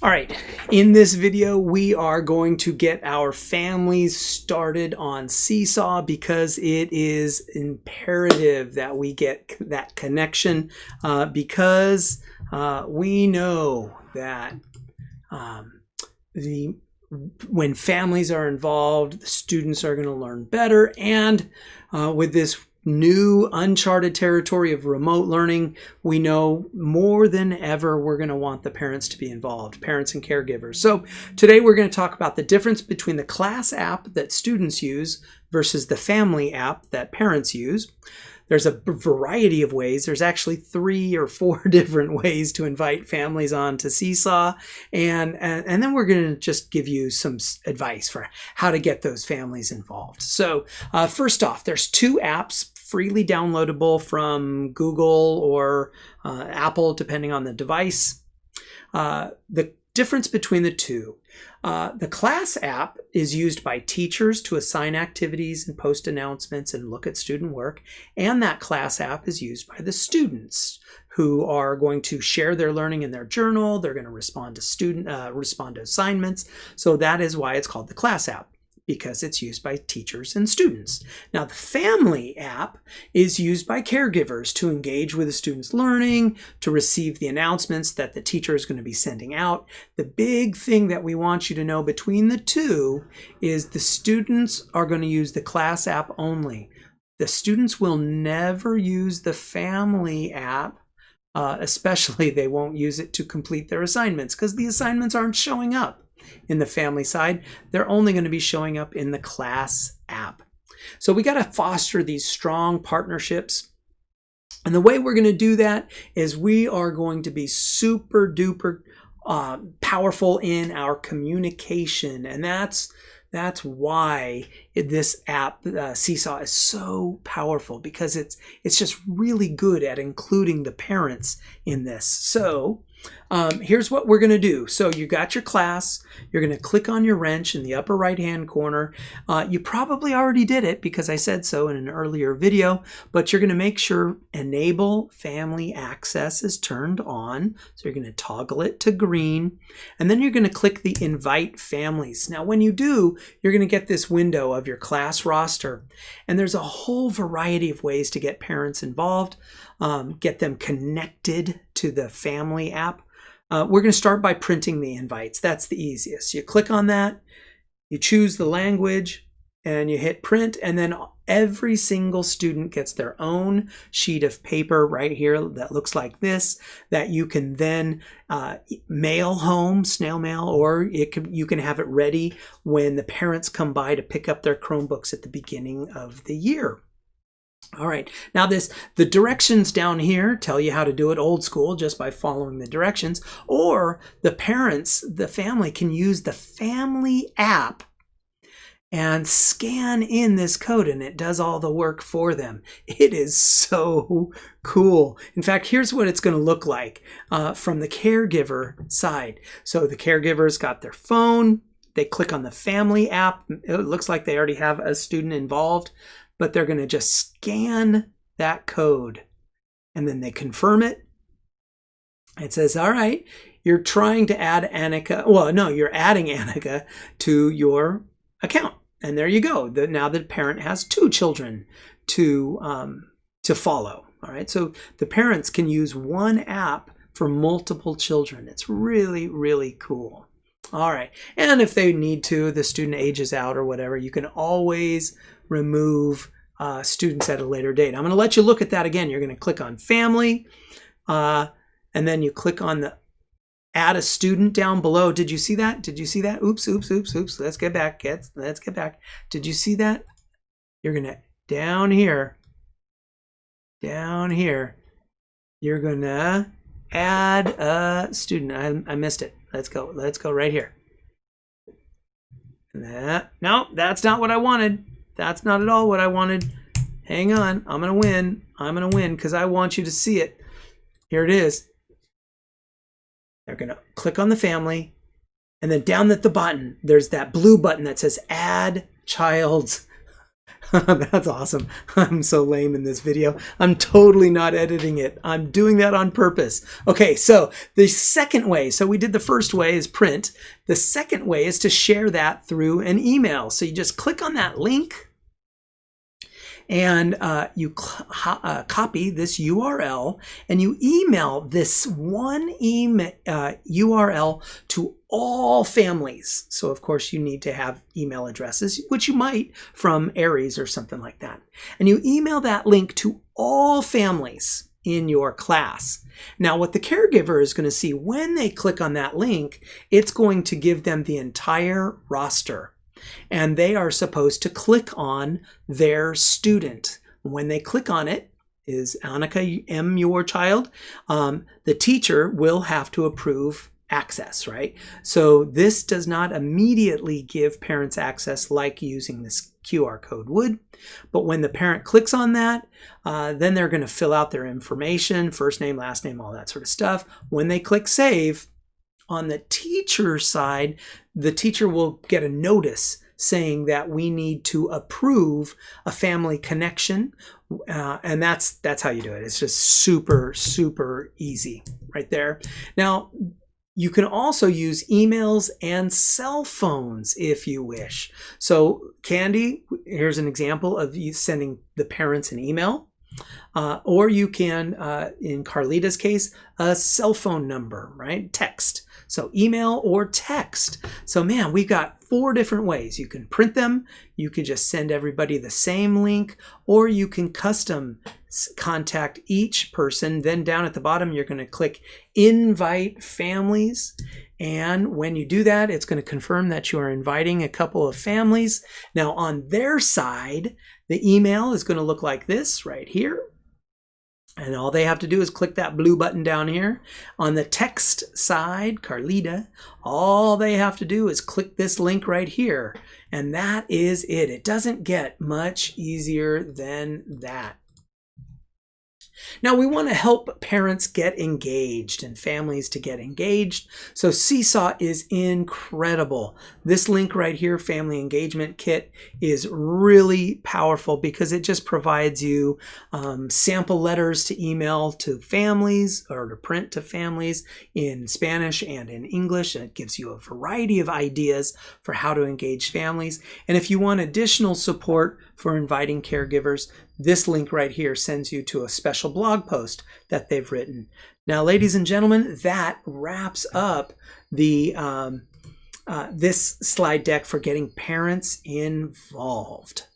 All right, in this video, we are going to get our families started on Seesaw because it is imperative that we get that connection because we know that when families are involved, the students are going to learn better. And with this new uncharted territory of remote learning, we know more than ever we're going to want the parents to be involved, parents and caregivers. So today we're going to talk about the difference between the class app that students use versus the family app that parents use. There's a variety of ways. There's actually 3 or 4 different ways to invite families on to Seesaw. And then we're going to just give you some advice for how to get those families involved. So first off, there's 2 apps freely downloadable from Google or Apple, depending on the device. The difference between the 2. The class app is used by teachers to assign activities and post announcements and look at student work. And that class app is used by the students who are going to share their learning in their journal. They're going to respond to assignments. So that is why it's called the class app, because it's used by teachers and students. Now, the family app is used by caregivers to engage with the students' learning, to receive the announcements that the teacher is going to be sending out. The big thing that we want you to know between the 2 is the students are going to use the class app only. The students will never use the family app. Especially they won't use it to complete their assignments because the assignments aren't showing up in the family side. They're only going to be showing up in the class app. So we got to foster these strong partnerships. And the way we're going to do that is we are going to be super duper powerful in our communication. And that's why this app, Seesaw, is so powerful, because it's just really good at including the parents in this. So here's what we're going to do. So you got your class. You're going to click on your wrench in the upper right-hand corner. You probably already did it because I said so in an earlier video, but you're going to make sure Enable Family Access is turned on. So you're going to toggle it to green, and then you're going to click the Invite Families. Now, when you do, you're going to get this window of your class roster, and there's a whole variety of ways to get parents involved, get them connected to the family app. We're going to start by printing the invites. That's the easiest. You click on that, you choose the language, and you hit print, and then every single student gets their own sheet of paper right here that looks like this, that you can then mail home, snail mail, or you can have it ready when the parents come by to pick up their Chromebooks at the beginning of the year. All right, now the directions down here tell you how to do it old school just by following the directions, or the parents, the family, can use the family app and scan in this code, and it does all the work for them. It is so cool. In fact, here's what it's going to look like from the caregiver side. So the caregiver's got their phone. They click on the family app. It looks like they already have a student involved, but they're going to just scan that code, and then they confirm it. It says, all right, you're trying to add Annika. Well, no, you're adding Annika to your account. And there you go. Now the parent has 2 children to follow. All right, so the parents can use one app for multiple children. It's really, really cool. All right, and if they need to, the student ages out or whatever, you can always remove students at a later date. I'm going to let you look at that again. You're going to click on Family, and then you click on the Add a Student down below. Did you see that? Did you see that? Oops. Let's get back. Let's get back. Did you see that? You're going to, down here, you're going to add a student. I missed it. Let's go right here. No, that's not what I wanted. That's not at all what I wanted. Hang on. I'm going to win because I want you to see it. Here it is. They're going to click on the family, and then down at the bottom, there's that blue button that says Add Child's That's awesome. I'm so lame in this video. I'm totally not editing it. I'm doing that on purpose. Okay, so the second way, so we did the first way is print. The second way is to share that through an email. So you just click on that link and you copy this URL and you email this one URL to all families. So of course you need to have email addresses, which you might from Aries or something like that. And you email that link to all families in your class. Now what the caregiver is going to see when they click on that link, it's going to give them the entire roster. And they are supposed to click on their student. When they click on it, is Annika M your child? The teacher will have to approve access, right? So this does not immediately give parents access like using this QR code would. But when the parent clicks on that, then they're going to fill out their information, first name, last name, all that sort of stuff. When they click save, on the teacher side, the teacher will get a notice saying that we need to approve a family connection. And that's how you do it. It's just super, super easy right there. Now, you can also use emails and cell phones if you wish. So Candy, here's an example of you sending the parents an email. Or you can, in Carlita's case, a cell phone number, right? Text. So email or text. So man, we've got 4 different ways. You can print them, you can just send everybody the same link, or you can custom contact each person. Then down at the bottom, you're going to click invite families. And when you do that, it's going to confirm that you are inviting a couple of families. Now on their side, the email is going to look like this right here. And all they have to do is click that blue button down here. On the text side, Carlita, all they have to do is click this link right here. And that is it. It doesn't get much easier than that. Now we want to help parents get engaged and families to get engaged. So Seesaw is incredible. This link right here, Family Engagement Kit, is really powerful because it just provides you sample letters to email to families or to print to families in Spanish and in English. And it gives you a variety of ideas for how to engage families. And if you want additional support for inviting caregivers, this link right here sends you to a special blog post that they've written. Now, ladies and gentlemen, that wraps up the this slide deck for getting parents involved.